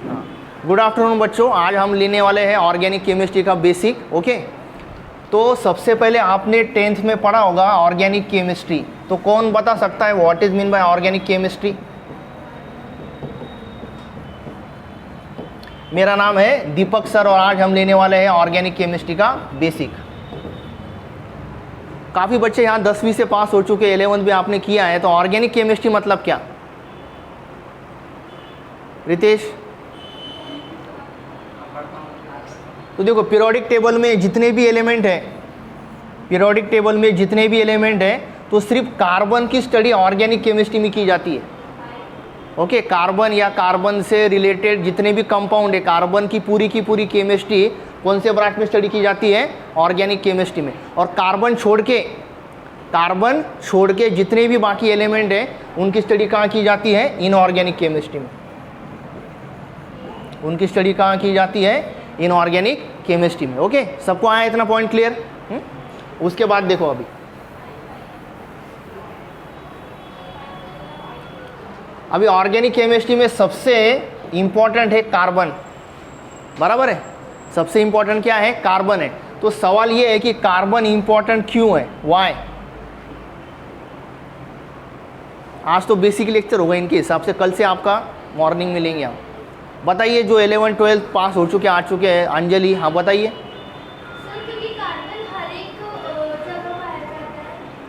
Good afternoon बच्चों, आज हम लेने वाले हैं ऑर्गेनिक केमिस्ट्री का बेसिक। ओके, तो सबसे पहले आपने 10th में पढ़ा होगा ऑर्गेनिक केमिस्ट्री। तो कौन बता सकता है what is mean by organic chemistry? मेरा नाम है दीपक सर और आज हम लेने वाले हैं ऑर्गेनिक केमिस्ट्री का बेसिक। काफ़ी बच्चे यहाँ 10वीं से पास हो चुके, 11th भी आपने किया है। तो ऑर्गेनिक केमिस्ट्री मतलब क्या? रितेश? तो देखो, पीरियोडिक टेबल में जितने भी एलिमेंट हैं, तो सिर्फ कार्बन की स्टडी ऑर्गेनिक केमिस्ट्री में की जाती है। ओके, कार्बन या कार्बन से रिलेटेड जितने भी कंपाउंड है, कार्बन की पूरी केमिस्ट्री कौन से ब्रांच में स्टडी की जाती है? ऑर्गेनिक केमिस्ट्री में। और कार्बन छोड़ के जितने भी बाकी एलिमेंट है उनकी स्टडी कहाँ की जाती है? इनऑर्गेनिक केमिस्ट्री में। उनकी स्टडी कहाँ की जाती है? इनऑर्गेनिक केमिस्ट्री में। ओके, सबको आया इतना पॉइंट क्लियर? उसके बाद देखो, अभी ऑर्गेनिक केमिस्ट्री में सबसे इंपॉर्टेंट है कार्बन, बराबर है? सबसे इंपॉर्टेंट क्या है? कार्बन है। तो सवाल ये है कि कार्बन इंपॉर्टेंट क्यों है? व्हाई? आज तो बेसिक लेक्चर होगा इनके हिसाब से, कल से आपका मॉर्निंग में लेंगे हम। बताइए, जो 11th 12th पास हो चुके आ चुके हैं, अंजलि, हाँ बताइए।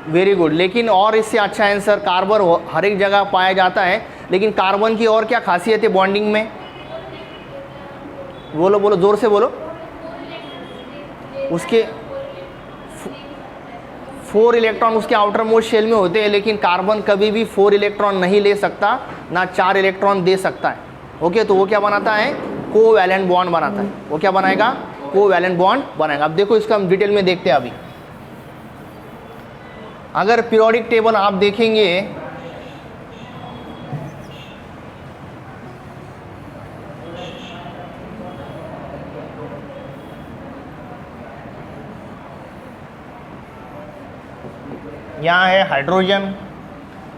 वेरी गुड, लेकिन और इससे अच्छा आंसर, कार्बन हर एक जगह पाया जाता है, लेकिन कार्बन की और क्या खासियत है बॉन्डिंग में? बोलो जोर से बोलो। उसके 4 इलेक्ट्रॉन उसके आउटर मोस्ट शेल में होते हैं, लेकिन कार्बन कभी भी 4 इलेक्ट्रॉन नहीं ले सकता, ना 4 इलेक्ट्रॉन दे सकता है। ओके, तो वो क्या बनाता है? कोवैलेंट बॉन्ड बनाता है। वो क्या बनाएगा? कोवैलेंट बॉन्ड बनाएगा। अब देखो, इसका हम डिटेल में देखते हैं। अभी अगर पीरियोडिक टेबल आप देखेंगे, यहाँ है हाइड्रोजन,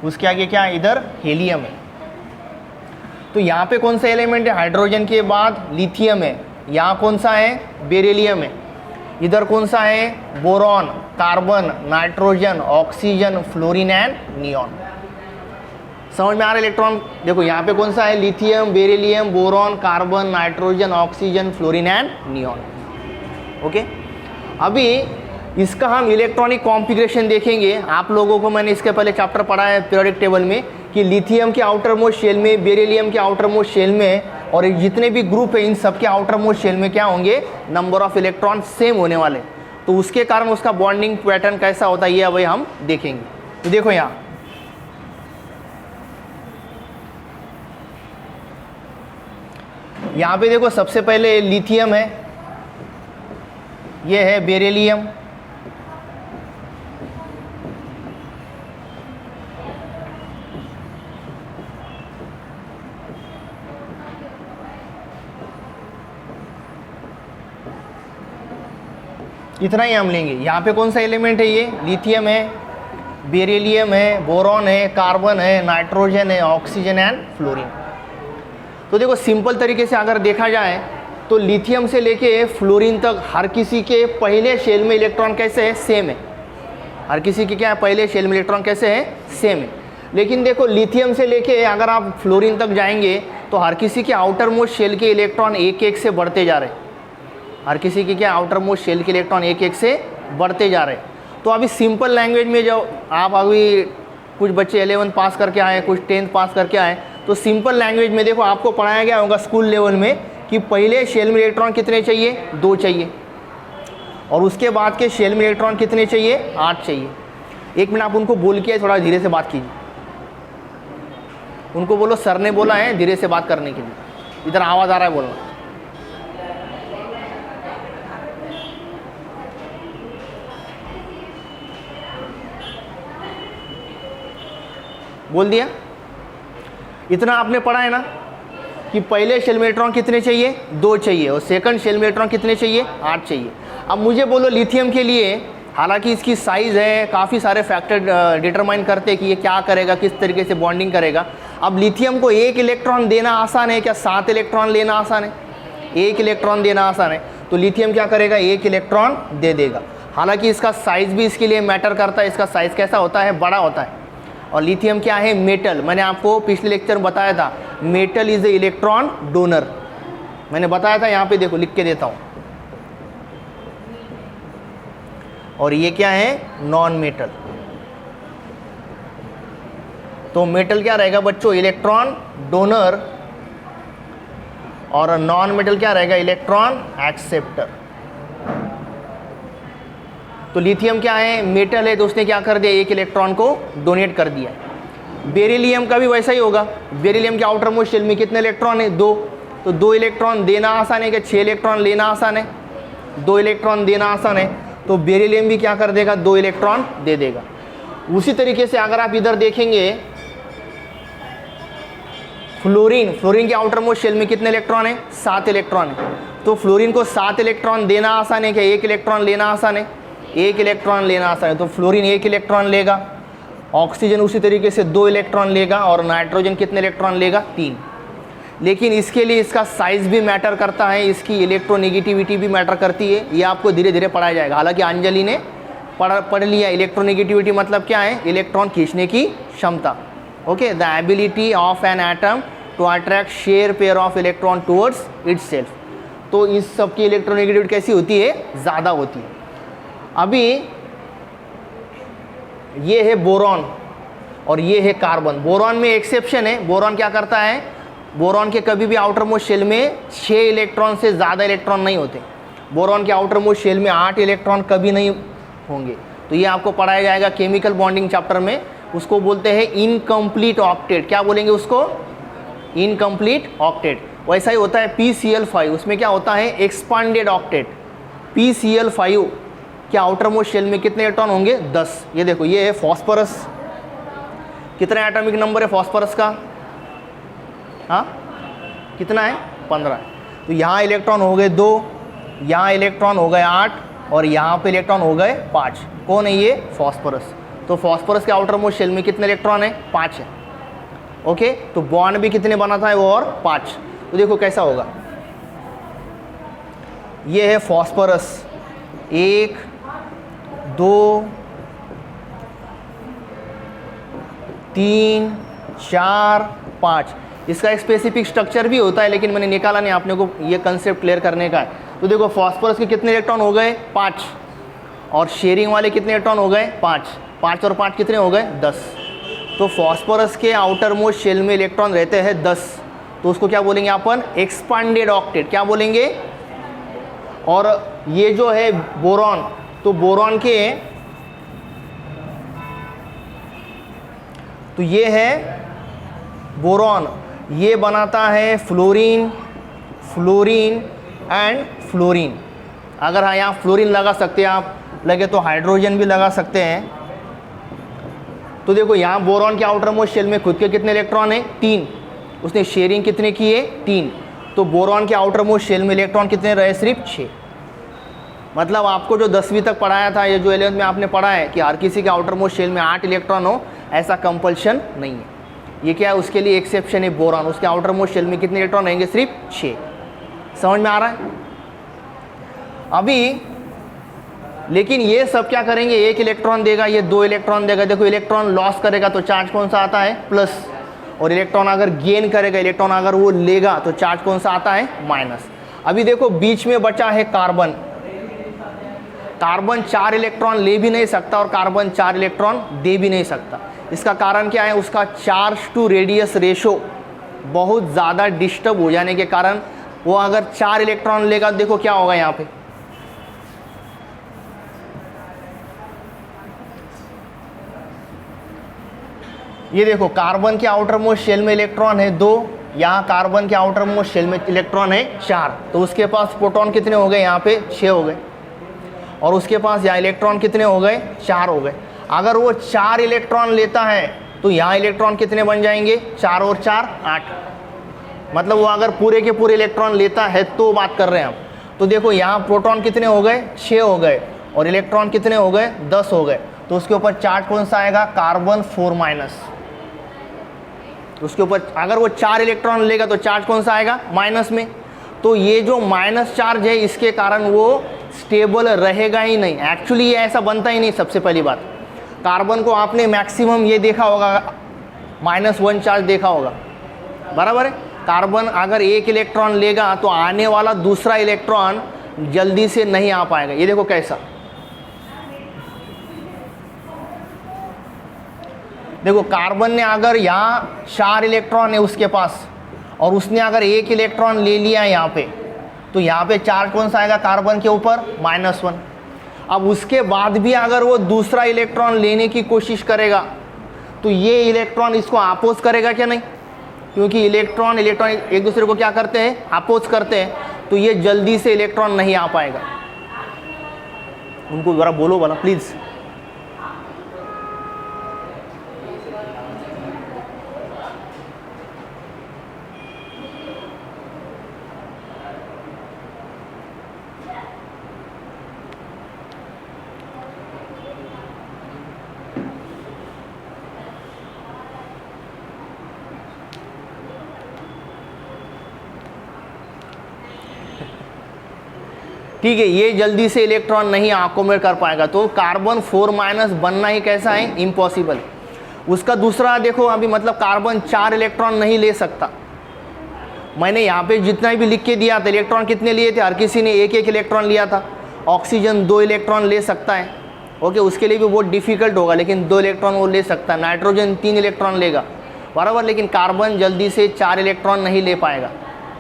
उसके आगे क्या है? इधर हेलियम है। तो यहाँ पे कौन सा एलिमेंट है? हाइड्रोजन के बाद लिथियम है। यहाँ कौन सा है? बेरिलियम है। इधर कौन सा है? Boron, carbon, nitrogen, oxygen, fluorine and neon. समझ में आ रहा है? इलेक्ट्रॉन देखो, यहाँ पे कौन सा है? Lithium, beryllium, boron, carbon, nitrogen, oxygen, fluorine and neon. Okay, अभी इसका हम इलेक्ट्रॉनिक कॉन्फ़िगरेशन देखेंगे। आप लोगों को मैंने इसके पहले चैप्टर पढ़ा है पीरियोडिक टेबल में कि लिथियम के आउटर मोस्ट शेल में, बेरिलियम के आउटर मोस्ट शेल में, और जितने भी ग्रुप है इन सब के आउटर मोस्ट शेल में क्या होंगे? नंबर ऑफ इलेक्ट्रॉन सेम होने वाले। तो उसके कारण उसका बॉन्डिंग पैटर्न कैसा होता है ये अभी हम देखेंगे। तो देखो, यहाँ पे देखो, सबसे पहले लिथियम है, ये है बेरिलियम, इतना ही हम लेंगे। यहाँ पे कौन सा एलिमेंट है? ये लिथियम है, बेरिलियम है, बोरॉन है, कार्बन है, नाइट्रोजन है, ऑक्सीजन एंड फ्लोरीन। तो देखो, सिंपल तरीके से अगर देखा जाए तो लिथियम से लेके फ्लोरीन तक हर किसी के पहले शेल में इलेक्ट्रॉन कैसे है? सेम है। हर किसी के क्या है? पहले शेल में इलेक्ट्रॉन कैसे है? सेम है। लेकिन देखो, लिथियम से लेके अगर आप फ्लोरीन तक जाएंगे तो हर किसी के आउटर मोस्ट शेल के इलेक्ट्रॉन एक एक से बढ़ते जा रहे हैं। हर किसी की क्या? आउटर मोस्ट शेल के इलेक्ट्रॉन एक एक से बढ़ते जा रहे हैं। तो अभी सिंपल लैंग्वेज में, जो आप अभी कुछ बच्चे 11th पास करके आए, कुछ 10th पास करके आए, तो सिंपल लैंग्वेज में देखो, आपको पढ़ाया गया होगा स्कूल लेवल में कि पहले शेल में इलेक्ट्रॉन कितने चाहिए? 2 चाहिए, और उसके बाद के शेल में इलेक्ट्रॉन कितने चाहिए? 8 चाहिए। 1 मिनट आप उनको बोल के थोड़ा धीरे से बात कीजिए। उनको बोलो सर ने बोला है धीरे से बात करने के लिए, इधर आवाज़ आ रहा है बोलना। बोल दिया? इतना आपने पढ़ा है ना कि पहले शेल में इलेक्ट्रॉन कितने चाहिए? 2 चाहिए, और सेकंड शेल में इलेक्ट्रॉन कितने चाहिए? 8 चाहिए। अब मुझे बोलो लिथियम के लिए, हालांकि इसकी साइज़ है, काफ़ी सारे फैक्टर डिटरमाइन करते हैं कि ये क्या करेगा, किस तरीके से बॉन्डिंग करेगा। अब लिथियम को एक इलेक्ट्रॉन देना आसान है क्या, 7 इलेक्ट्रॉन लेना आसान है? एक इलेक्ट्रॉन देना आसान है, तो लिथियम क्या करेगा, एक इलेक्ट्रॉन दे देगा। हालांकि इसका साइज भी इसके लिए मैटर करता है, इसका साइज कैसा होता है, बड़ा होता है। और लिथियम क्या है, मेटल। मैंने आपको पिछले लेक्चर में बताया था, metal is a electron donor, मैंने बताया था, यहाँ पे देखो लिख के देता हूँ। और ये क्या है, नॉन मेटल। तो मेटल क्या रहेगा बच्चों, इलेक्ट्रॉन डोनर, और नॉन मेटल क्या रहेगा, इलेक्ट्रॉन एक्सेप्टर। तो लिथियम क्या है, मेटल है, तो उसने क्या कर दिया, एक इलेक्ट्रॉन को डोनेट कर दिया। बेरिलियम का भी वैसा ही होगा। बेरिलियम के आउटर मोस्ट शेल में कितने इलेक्ट्रॉन है, 2। तो 2 इलेक्ट्रॉन देना आसान है क्या, 6 इलेक्ट्रॉन लेना आसान है, 2 इलेक्ट्रॉन देना आसान है। तो बेरिलियम भी क्या कर देगा, 2 इलेक्ट्रॉन दे देगा। उसी तरीके से अगर आप इधर देखेंगे फ्लोरीन, फ्लोरीन के आउटर मोस्ट शेल में कितने इलेक्ट्रॉन है, 7 इलेक्ट्रॉन है। तो फ्लोरीन को 7 इलेक्ट्रॉन देना आसान है क्या, 1 इलेक्ट्रॉन लेना आसान है, 1 इलेक्ट्रॉन लेना आसान है। तो फ्लोरीन 1 इलेक्ट्रॉन लेगा, ऑक्सीजन उसी तरीके से 2 इलेक्ट्रॉन लेगा, और नाइट्रोजन कितने इलेक्ट्रॉन लेगा, 3। लेकिन इसके लिए इसका साइज भी मैटर करता है, इसकी इलेक्ट्रोनेगेटिविटी भी मैटर करती है। ये आपको धीरे धीरे पढ़ाया जाएगा। हालांकि अंजलि ने पढ़ लिया। इलेक्ट्रोनेगेटिविटी मतलब क्या है, इलेक्ट्रॉन खींचने की क्षमता। Okay, the ability of an atom to attract share pair of electron towards itself. तो इस सब की इलेक्ट्रोनेगेटिविटी कैसी होती है, ज़्यादा होती है। अभी ये है बोरॉन और ये है कार्बन। बोरॉन में एक्सेप्शन है। बोरॉन क्या करता है, बोरॉन के कभी भी आउटर मोस्ट शेल में 6 इलेक्ट्रॉन से ज़्यादा इलेक्ट्रॉन नहीं होते। बोरॉन के आउटर मोस्ट शेल में 8 इलेक्ट्रॉन कभी नहीं होंगे। तो ये आपको पढ़ाया जाएगा केमिकल बॉन्डिंग चैप्टर में। उसको बोलते हैं इनकम्प्लीट ऑक्टेट। क्या बोलेंगे उसको, इनकम्प्लीट ऑक्टेट। वैसा ही होता है PCl5, उसमें क्या होता है, एक्सपांडेड ऑक्टेट। PCl5 के आउटर मोस्ट शेल में कितने इलेक्ट्रॉन होंगे, 10। ये देखो, ये है फॉस्फोरस। कितना एटॉमिक नंबर है फॉस्फोरस का, हाँ कितना है, 15। तो यहाँ इलेक्ट्रॉन हो गए 2, यहाँ इलेक्ट्रॉन हो गए 8, और यहाँ पे इलेक्ट्रॉन हो गए 5। कौन है ये, फॉस्फोरस। तो फॉस्फोरस के आउटर मोस्ट शेल में कितने इलेक्ट्रॉन है, 5 है। ओके, तो बॉन्ड भी कितने बनाता है वो, और 5। तो देखो कैसा होगा, ये है फॉस्फोरस, 1 2 3 4 5। इसका एक स्पेसिफिक स्ट्रक्चर भी होता है, लेकिन मैंने निकाला नहीं, आपने को ये कंसेप्ट क्लियर करने का है। तो देखो फॉस्फोरस के कितने इलेक्ट्रॉन हो गए, 5, और शेयरिंग वाले कितने इलेक्ट्रॉन हो गए, 5। 5 और 5 कितने हो गए, 10। तो फॉस्फोरस के आउटर मोस्ट शेल में इलेक्ट्रॉन रहते हैं 10। तो उसको क्या बोलेंगे अपन, एक्सपांडेड ऑक्टेट। क्या बोलेंगे। और ये जो है बोरॉन, तो बोरॉन के, तो ये है बोरॉन, ये बनाता है फ्लोरीन, फ्लोरीन एंड फ्लोरीन। अगर हाँ यहाँ फ्लोरीन लगा सकते हैं आप, लगे तो हाइड्रोजन भी लगा सकते हैं। तो देखो यहाँ बोरॉन के आउटर मोस्ट शेल में खुद के कितने इलेक्ट्रॉन है, 3। उसने शेयरिंग कितने की है, 3। तो बोरॉन के आउटर मोस्ट शेल में इलेक्ट्रॉन कितने रहे, सिर्फ 6। मतलब आपको जो 10वीं तक पढ़ाया था, ये जो 11th में आपने पढ़ा है कि हर किसी के आउटर मोस्ट शेल में 8 इलेक्ट्रॉन हो, ऐसा कंपल्शन नहीं है। ये क्या है, उसके लिए एक्सेप्शन है बोरॉन। उसके आउटर मोस्ट शेल में कितने इलेक्ट्रॉन रहेंगे, सिर्फ 6। समझ में आ रहा है अभी। लेकिन ये सब क्या करेंगे, 1 इलेक्ट्रॉन देगा, ये 2 इलेक्ट्रॉन देगा। देखो इलेक्ट्रॉन लॉस करेगा तो चार्ज कौन सा आता है, प्लस। और इलेक्ट्रॉन अगर गेन करेगा, इलेक्ट्रॉन अगर वो लेगा तो चार्ज कौन सा आता है, माइनस। अभी देखो बीच में बचा है कार्बन। कार्बन 4 इलेक्ट्रॉन ले भी नहीं सकता और कार्बन 4 इलेक्ट्रॉन दे भी नहीं सकता। इसका कारण क्या है, उसका चार्ज टू रेडियस रेशो बहुत ज़्यादा डिस्टर्ब हो जाने के कारण वो अगर 4 इलेक्ट्रॉन लेगा, देखो क्या होगा यहाँ पे, ये देखो कार्बन के आउटर मोस्ट शेल में इलेक्ट्रॉन है 2, यहाँ कार्बन के आउटर मोस्ट शेल में इलेक्ट्रॉन है 4। तो उसके पास प्रोटॉन कितने हो गए, यहाँ पे 6 हो गए, और उसके पास यहाँ इलेक्ट्रॉन कितने हो गए, 4 हो गए। अगर वो 4 इलेक्ट्रॉन लेता है तो यहाँ इलेक्ट्रॉन कितने बन जाएंगे, 4 और 4 8। मतलब वो अगर पूरे के पूरे इलेक्ट्रॉन लेता है तो बात कर रहे हैं हम। तो देखो यहाँ प्रोटॉन कितने हो गए, 6 हो गए, और इलेक्ट्रॉन कितने हो गए, 10 हो गए। तो उसके ऊपर चार्ज कौन सा आएगा, कार्बन 4 माइनस। उसके ऊपर अगर वो 4 इलेक्ट्रॉन लेगा तो चार्ज कौन सा आएगा, माइनस में। तो ये जो माइनस चार्ज है इसके कारण वो स्टेबल रहेगा ही नहीं, एक्चुअली ये ऐसा बनता ही नहीं। सबसे पहली बात, कार्बन को आपने मैक्सिमम ये देखा होगा -1 चार्ज देखा होगा, बराबर है। कार्बन अगर 1 इलेक्ट्रॉन लेगा तो आने वाला दूसरा इलेक्ट्रॉन जल्दी से नहीं आ पाएगा। ये देखो कैसा, देखो कार्बन ने अगर यहाँ 4 इलेक्ट्रॉन है उसके पास और उसने अगर 1 इलेक्ट्रॉन ले लिया यहाँ पे, तो यहाँ पे चार्ज कौन सा आएगा कार्बन के ऊपर, -1। अब उसके बाद भी अगर वो दूसरा इलेक्ट्रॉन लेने की कोशिश करेगा तो ये इलेक्ट्रॉन इसको अपोज करेगा क्या, नहीं, क्योंकि इलेक्ट्रॉन एक दूसरे को क्या करते हैं, अपोज करते हैं, तो ये जल्दी से इलेक्ट्रॉन नहीं आ पाएगा। उनको जरा बोलो वाला प्लीज। ठीक है, ये जल्दी से इलेक्ट्रॉन नहीं अकोमोडेट कर पाएगा, तो कार्बन 4- बनना ही कैसा है, इम्पॉसिबल। उसका दूसरा देखो, अभी मतलब कार्बन 4 इलेक्ट्रॉन नहीं ले सकता। मैंने यहाँ पे जितना भी लिख के दिया था, इलेक्ट्रॉन कितने लिए थे, हर किसी ने 1-1 इलेक्ट्रॉन लिया था। ऑक्सीजन 2 इलेक्ट्रॉन ले सकता है, ओके, उसके लिए भी बहुत डिफिकल्ट होगा, लेकिन 2 इलेक्ट्रॉन वो ले सकता है। नाइट्रोजन 3 इलेक्ट्रॉन लेगा, बराबर, लेकिन कार्बन जल्दी से 4 इलेक्ट्रॉन नहीं ले पाएगा,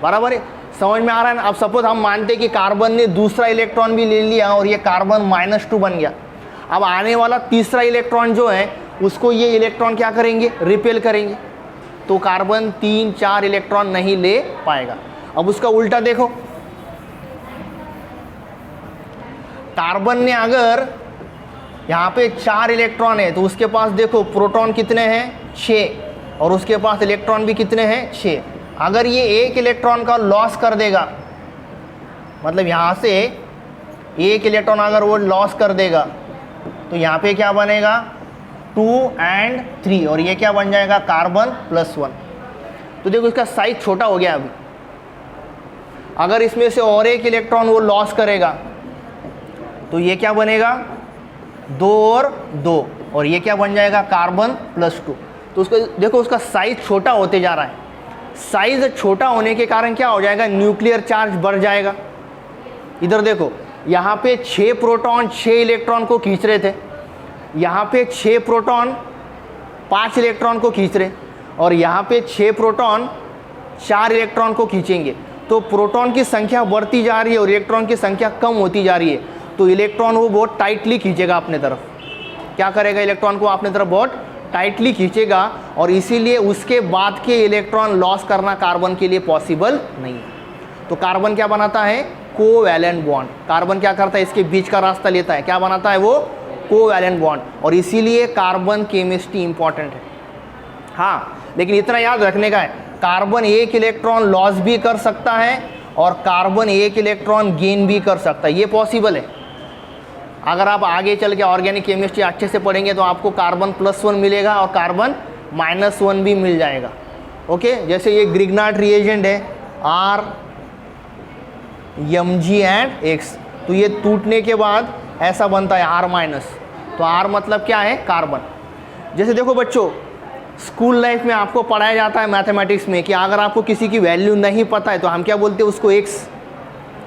बराबर है। समझ में आ रहा है ना। अब सपोज हम मानते हैं कि कार्बन ने दूसरा इलेक्ट्रॉन भी ले लिया और ये कार्बन -2 बन गया। अब आने वाला तीसरा इलेक्ट्रॉन जो है उसको ये इलेक्ट्रॉन क्या करेंगे, रिपेल करेंगे, तो कार्बन 3-4 इलेक्ट्रॉन नहीं ले पाएगा। अब उसका उल्टा देखो, कार्बन ने अगर यहाँ पे 4 इलेक्ट्रॉन है तो उसके पास देखो प्रोटॉन कितने हैं, 6, और उसके पास इलेक्ट्रॉन भी कितने हैं, 6। अगर ये 1 इलेक्ट्रॉन का लॉस कर देगा, मतलब यहाँ से 1 इलेक्ट्रॉन अगर वो लॉस कर देगा, तो यहाँ पे क्या बनेगा, 2 और 3, और ये क्या बन जाएगा, कार्बन +1। तो देखो इसका साइज छोटा हो गया अभी। अगर इसमें से और 1 इलेक्ट्रॉन वो लॉस करेगा तो ये क्या बनेगा, 2 और 2, और ये क्या बन जाएगा, कार्बन +2। तो उसका देखो उसका साइज छोटा होते जा रहा है। साइज छोटा होने के कारण क्या हो जाएगा, न्यूक्लियर चार्ज बढ़ जाएगा। इधर देखो, यहाँ पे 6 प्रोटॉन 6 इलेक्ट्रॉन को खींच रहे थे, यहाँ पे 6 प्रोटॉन 5 इलेक्ट्रॉन को खींच रहे, और यहाँ पे 6 प्रोटॉन 4 इलेक्ट्रॉन को खींचेंगे। तो प्रोटॉन की संख्या बढ़ती जा रही है और इलेक्ट्रॉन की संख्या कम होती जा रही है, तो इलेक्ट्रॉन वो बहुत टाइटली खींचेगा अपने तरफ। क्या करेगा, इलेक्ट्रॉन को अपने तरफ बहुत टाइटली खींचेगा, और इसीलिए उसके बाद के इलेक्ट्रॉन लॉस करना कार्बन के लिए पॉसिबल नहीं है। तो कार्बन क्या बनाता है, कोवैलेंट बॉन्ड। कार्बन क्या करता है, इसके बीच का रास्ता लेता है, क्या बनाता है वो, कोवैलेंट बॉन्ड, और इसीलिए कार्बन केमिस्ट्री इंपॉर्टेंट है। हाँ, लेकिन इतना याद रखने का है, कार्बन 1 इलेक्ट्रॉन लॉस भी कर सकता है और कार्बन 1 इलेक्ट्रॉन गेन भी कर सकता है, ये पॉसिबल है। अगर आप आगे चल के ऑर्गेनिक केमिस्ट्री अच्छे से पढ़ेंगे तो आपको कार्बन +1 मिलेगा और कार्बन -1 भी मिल जाएगा, ओके। जैसे ये ग्रिग्नार्ड रिएजेंट है R Mg and X, तो ये टूटने के बाद ऐसा बनता है R-, तो R मतलब क्या है, कार्बन। जैसे देखो बच्चों, स्कूल लाइफ में आपको पढ़ाया जाता है मैथमेटिक्स में कि अगर आपको किसी की वैल्यू नहीं पता है तो हम क्या बोलते हैं उसको x,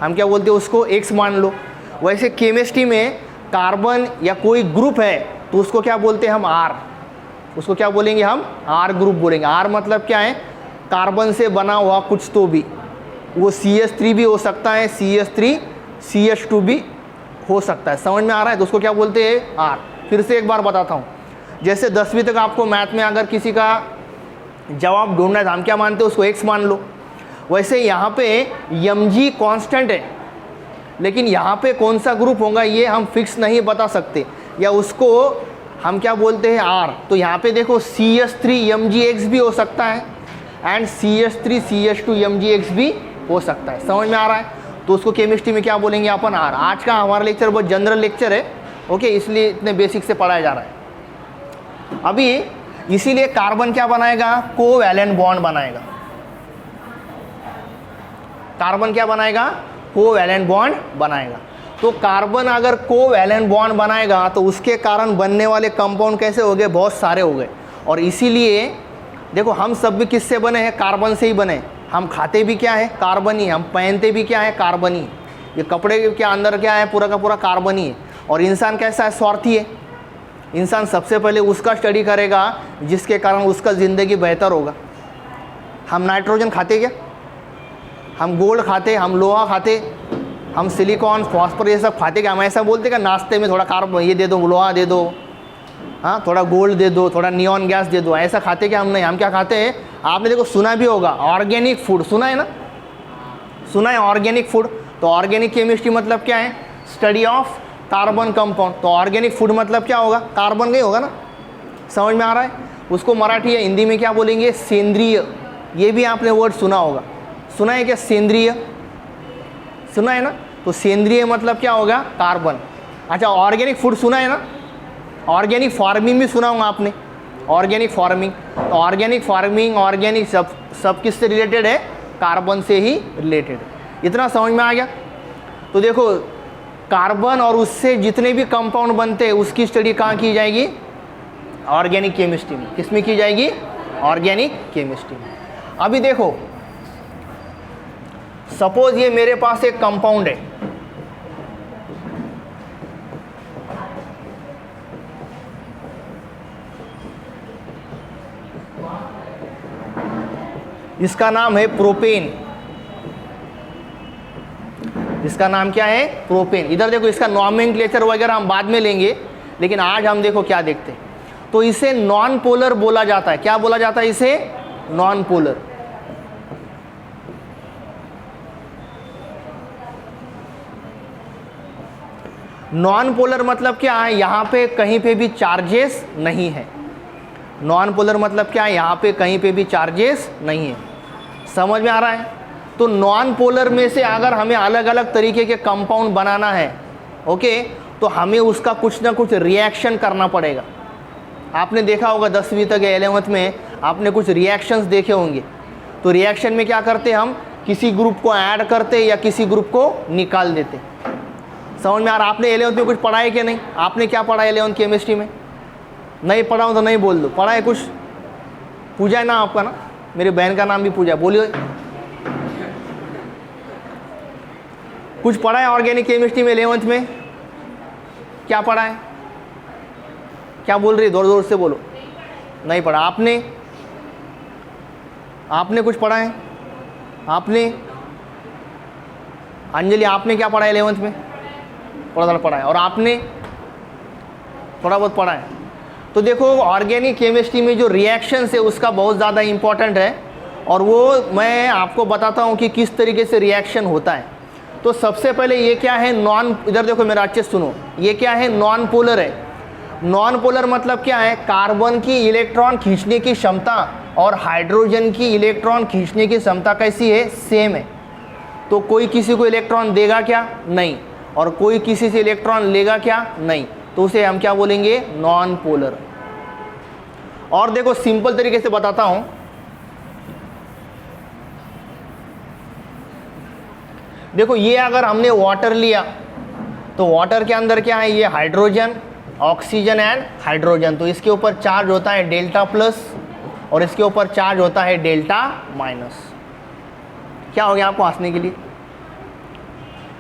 हम क्या बोलते हैं उसको x मान लो। वैसे केमिस्ट्री में कार्बन या कोई ग्रुप है तो उसको क्या बोलते हैं हम, R, उसको क्या बोलेंगे हम, R ग्रुप बोलेंगे। R मतलब क्या है, कार्बन से बना हुआ कुछ तो भी, वो CH3 भी हो सकता है, CH3 CH2 भी हो सकता है। समझ में आ रहा है, तो उसको क्या बोलते हैं, R। फिर से एक बार बताता हूँ, जैसे 10वीं तक आपको मैथ में अगर किसी का जवाब ढूंढना है तो हम क्या मानते हैं, उसको x मान लो। वैसे यहाँ पे Mg कांस्टेंट है, लेकिन यहाँ पे कौन सा ग्रुप होगा ये हम फिक्स नहीं बता सकते, या उसको हम क्या बोलते हैं, R। तो यहाँ पे देखो CH3 MgX भी हो सकता है एंड CH3 CH2 MgX भी हो सकता है। समझ में आ रहा है, तो उसको केमिस्ट्री में क्या बोलेंगे अपन, R। आज का हमारा लेक्चर बहुत जनरल लेक्चर है, ओके, इसलिए इतने बेसिक से पढ़ाया जा रहा है। अभी इसीलिए कार्बन क्या बनाएगा, कोवैलेंट बॉन्ड बनाएगा। कार्बन क्या बनाएगा, कोवैलेंट बॉन्ड बनाएगा। तो कार्बन अगर कोवैलेंट बॉन्ड बनाएगा तो उसके कारण बनने वाले कंपाउंड कैसे हो गए, बहुत सारे हो गए। और इसीलिए देखो हम सब भी किससे बने हैं, कार्बन से ही बने। हम खाते भी क्या है, कार्बन ही। हम पहनते भी क्या है, कार्बन ही। ये कपड़े के अंदर क्या है, पूरा का पूरा कार्बन ही है। और इंसान कैसा है, स्वार्थी है। इंसान सबसे पहले उसका स्टडी करेगा जिसके कारण उसका ज़िंदगी बेहतर होगा। हम नाइट्रोजन खाते क्या, हम गोल्ड खाते, हम लोहा खाते, हम सिलिकॉन फॉस्फोरस ये सब खाते क्या। हम ऐसा बोलते क्या, नाश्ते में थोड़ा कार्बन ये दे दो, लोहा दे दो, हाँ थोड़ा गोल्ड दे दो, थोड़ा नियॉन गैस दे दो, ऐसा खाते क्या हम नहीं। हम क्या खाते हैं, आपने देखो सुना भी होगा, ऑर्गेनिक फूड सुना है ना, सुना है ऑर्गेनिक फूड। तो ऑर्गेनिक केमिस्ट्री मतलब क्या है, स्टडी ऑफ कार्बन कंपाउंड। तो ऑर्गेनिक फूड मतलब क्या होगा, कार्बन का ही होगा ना, समझ में आ रहा है। उसको मराठी या हिंदी में क्या बोलेंगे, सेंद्रीय। ये भी आपने वर्ड सुना होगा, सुना है क्या, सेंद्रीय सुना है ना। तो सेंद्रीय मतलब क्या होगा, कार्बन। अच्छा ऑर्गेनिक फूड सुना है ना, ऑर्गेनिक फार्मिंग भी सुना होगा आपने, ऑर्गेनिक फार्मिंग। तो ऑर्गेनिक फार्मिंग, ऑर्गेनिक सब किससे रिलेटेड है, कार्बन से ही रिलेटेड है। इतना समझ में आ गया। तो देखो कार्बन और उससे जितने भी कंपाउंड बनते हैं उसकी स्टडी कहाँ की जाएगी, ऑर्गेनिक केमिस्ट्री में। किस में की जाएगी, ऑर्गेनिक केमिस्ट्री में। अभी देखो सपोज ये मेरे पास एक कंपाउंड है, इसका नाम है प्रोपेन। इसका नाम क्या है, प्रोपेन। इधर देखो इसका नॉमेनक्लेचर वगैरह हम बाद में लेंगे, लेकिन आज हम देखो क्या देखते हैं। तो इसे नॉन पोलर बोला जाता है। क्या बोला जाता है इसे, नॉन पोलर। नॉन पोलर मतलब क्या है, यहां पे कहीं पे भी चार्जेस नहीं है। नॉन पोलर मतलब क्या है, यहां पे कहीं पे भी चार्जेस नहीं है। समझ में आ रहा है। तो नॉन पोलर में से अगर हमें अलग अलग तरीके के कंपाउंड बनाना है, ओके, तो हमें उसका कुछ ना कुछ रिएक्शन करना पड़ेगा। आपने देखा होगा 10वीं तक या 11th में आपने कुछ रिएक्शंस देखे होंगे। तो रिएक्शन में क्या करते, हम किसी ग्रुप को ऐड करते या किसी ग्रुप को निकाल देते। समझ में आ रहा। आपने 11th में कुछ पढ़ा है कि नहीं, आपने क्या पढ़ा है 11th केमिस्ट्री में, नहीं पढ़ा हो तो नहीं बोल दो, पढ़ा है कुछ। पूजा है ना आपका ना, मेरी बहन का नाम भी पूजा, बोलिए कुछ पढ़ा है ऑर्गेनिक केमिस्ट्री में 11th में, क्या पढ़ा है, क्या बोल रही है, जोर जोर से बोलो। नहीं पढ़ा। आपने कुछ पढ़ा है, आपने अंजलि आपने क्या पढ़ा है 11th में, थोड़ा थोड़ा पढ़ा है, और आपने थोड़ा बहुत पढ़ा है। तो देखो ऑर्गेनिक केमिस्ट्री में जो रिएक्शंस है उसका बहुत ज़्यादा इंपॉर्टेंट है, और वो मैं आपको बताता हूँ कि किस तरीके से रिएक्शन होता है। तो सबसे पहले ये क्या है, नॉन, इधर देखो मेरा अच्छे सुनो, ये क्या है, नॉन पोलर है। नॉन पोलर मतलब क्या है, कार्बन की इलेक्ट्रॉन खींचने की क्षमता और हाइड्रोजन की इलेक्ट्रॉन खींचने की क्षमता कैसी है, सेम है। तो कोई किसी को इलेक्ट्रॉन देगा क्या, नहीं, और कोई किसी से इलेक्ट्रॉन लेगा क्या, नहीं। तो उसे हम क्या बोलेंगे, नॉन पोलर। और देखो सिंपल तरीके से बताता हूं, देखो ये अगर हमने वाटर लिया तो वाटर के अंदर क्या है, ये हाइड्रोजन, ऑक्सीजन एंड हाइड्रोजन। तो इसके ऊपर चार्ज होता है डेल्टा प्लस और इसके ऊपर चार्ज होता है डेल्टा माइनस। क्या हो गया आपको हंसने के लिए,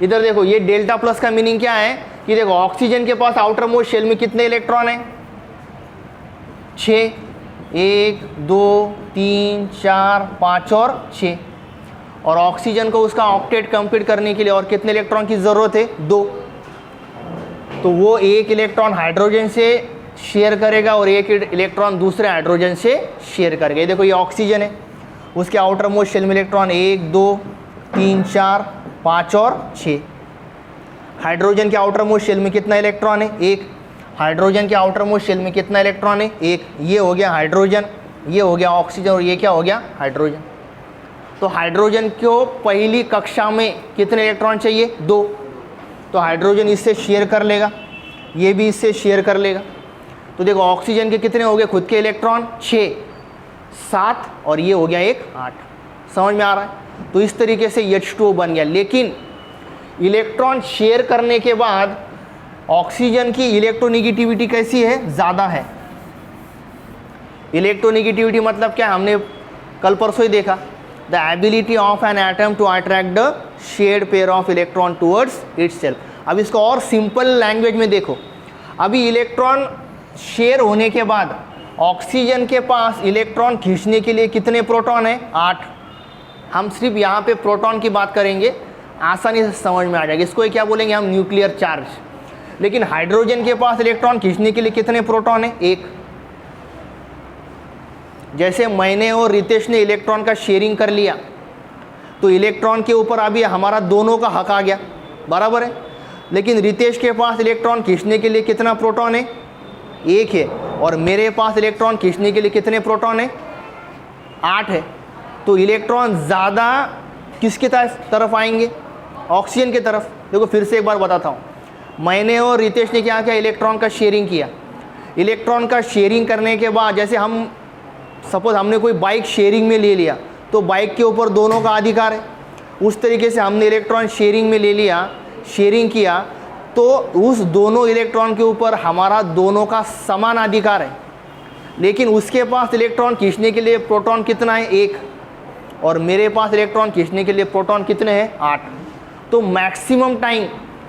इधर देखो ये डेल्टा प्लस का मीनिंग क्या है कि देखो ऑक्सीजन के पास आउटर मोस्ट शेल में कितने इलेक्ट्रॉन है, 6, 1 2 3 4 5 और 6। और ऑक्सीजन को उसका ऑक्टेट कंप्लीट करने के लिए और कितने इलेक्ट्रॉन की ज़रूरत है, 2। तो वो एक इलेक्ट्रॉन हाइड्रोजन से शेयर करेगा और एक इलेक्ट्रॉन दूसरे हाइड्रोजन से शेयर करेगा। ये देखो ये ऑक्सीजन है, उसके आउटर मोस्ट शेल में इलेक्ट्रॉन 1 2 3 4 5 और 6। हाइड्रोजन के आउटर मोस्ट शेल में कितना इलेक्ट्रॉन है, 1। हाइड्रोजन के आउटर मोस्ट शेल में कितना इलेक्ट्रॉन है, 1। ये हो गया हाइड्रोजन, ये हो गया ऑक्सीजन और ये क्या हो गया, हाइड्रोजन। तो हाइड्रोजन को पहली कक्षा में कितने इलेक्ट्रॉन चाहिए, 2। तो हाइड्रोजन इससे शेयर कर लेगा, ये भी इससे शेयर कर लेगा। तो देखो ऑक्सीजन के कितने हो गए खुद के इलेक्ट्रॉन, 6, 7 और ये हो गया एक 8। समझ में आ रहा है? तो इस तरीके से H2O बन गया। लेकिन इलेक्ट्रॉन शेयर करने के बाद ऑक्सीजन की इलेक्ट्रोनिगेटिविटी कैसी है, ज़्यादा है। इलेक्ट्रोनिगेटिविटी मतलब क्या, हमने कल परसों ही देखा, the ability of an atom to attract the shared pair of electron towards itself. अब इसको और सिंपल लैंग्वेज में देखो, अभी इलेक्ट्रॉन शेयर होने के बाद ऑक्सीजन के पास इलेक्ट्रॉन खींचने के लिए कितने प्रोटॉन है, 8। हम सिर्फ यहाँ पे प्रोटॉन की बात करेंगे, आसानी से समझ में आ जाएगा। इसको क्या बोलेंगे हम, न्यूक्लियर चार्ज। लेकिन हाइड्रोजन के पास इलेक्ट्रॉन खींचने के लिए कितने प्रोटॉन है, 1। जैसे मैंने और रितेश ने इलेक्ट्रॉन का शेयरिंग कर लिया तो इलेक्ट्रॉन के ऊपर अभी हमारा दोनों का हक आ गया, बराबर है। लेकिन रितेश के पास इलेक्ट्रॉन खींचने के लिए कितना प्रोटॉन है, 1 है। और मेरे पास इलेक्ट्रॉन खींचने के लिए कितने प्रोटॉन है, 8 है। तो इलेक्ट्रॉन ज़्यादा किसकी तरफ आएंगे, ऑक्सीजन की तरफ। देखो फिर से एक बार बताता हूँ, मैंने और रितेश ने क्या किया, इलेक्ट्रॉन का शेयरिंग किया। इलेक्ट्रॉन का शेयरिंग करने के बाद जैसे हम सपोज हमने कोई बाइक शेयरिंग में ले लिया तो बाइक के ऊपर दोनों का अधिकार है, उस तरीके से हमने इलेक्ट्रॉन शेयरिंग में ले लिया, शेयरिंग किया तो उस दोनों इलेक्ट्रॉन के ऊपर हमारा दोनों का समान अधिकार है। लेकिन उसके पास इलेक्ट्रॉन खींचने के लिए प्रोटॉन कितना है, 1, और मेरे पास इलेक्ट्रॉन खींचने के लिए प्रोटॉन कितने हैं, 8। तो मैक्सिमम टाइम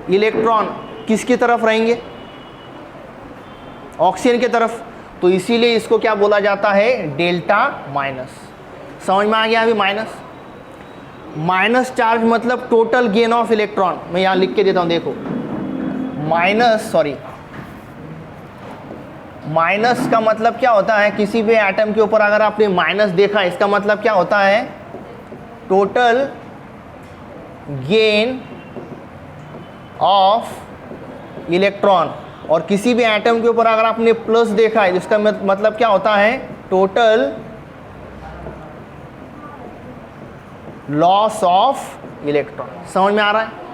इलेक्ट्रॉन किसकी तरफ रहेंगे, ऑक्सीजन की तरफ। तो इसीलिए इसको क्या बोला जाता है, डेल्टा माइनस। समझ में आ गया अभी, माइनस चार्ज मतलब टोटल गेन ऑफ इलेक्ट्रॉन। मैं यहाँ लिख के देता हूँ, देखो माइनस का मतलब क्या होता है, किसी भी एटम के ऊपर अगर आपने माइनस देखा, इसका मतलब क्या होता है, टोटल गेन ऑफ इलेक्ट्रॉन। और किसी भी एटम के ऊपर अगर आपने प्लस देखा है, इसका मतलब क्या होता है, टोटल लॉस ऑफ इलेक्ट्रॉन। समझ में आ रहा है?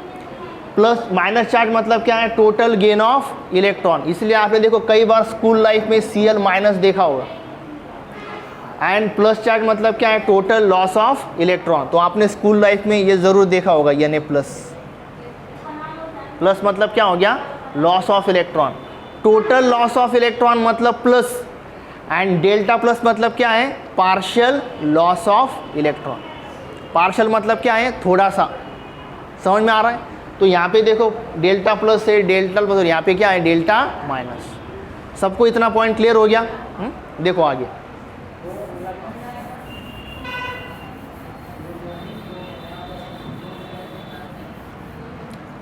प्लस माइनस चार्ज मतलब क्या है, टोटल गेन ऑफ इलेक्ट्रॉन। इसलिए आपने देखो कई बार स्कूल लाइफ में Cl माइनस देखा होगा। एंड प्लस चार्ज मतलब क्या है, टोटल लॉस ऑफ इलेक्ट्रॉन। तो आपने स्कूल लाइफ में ये जरूर देखा होगा, यानी प्लस मतलब क्या हो गया, loss of electron. Total loss of electron मतलब प्लस, एंड डेल्टा प्लस मतलब क्या है, partial loss of electron. Partial मतलब क्या है, थोड़ा सा। समझ में आ रहा है? तो यहाँ पे देखो डेल्टा प्लस है, डेल्टा प्लस, और यहाँ पे क्या है, डेल्टा माइनस। सबको इतना पॉइंट क्लियर हो गया? देखो आगे,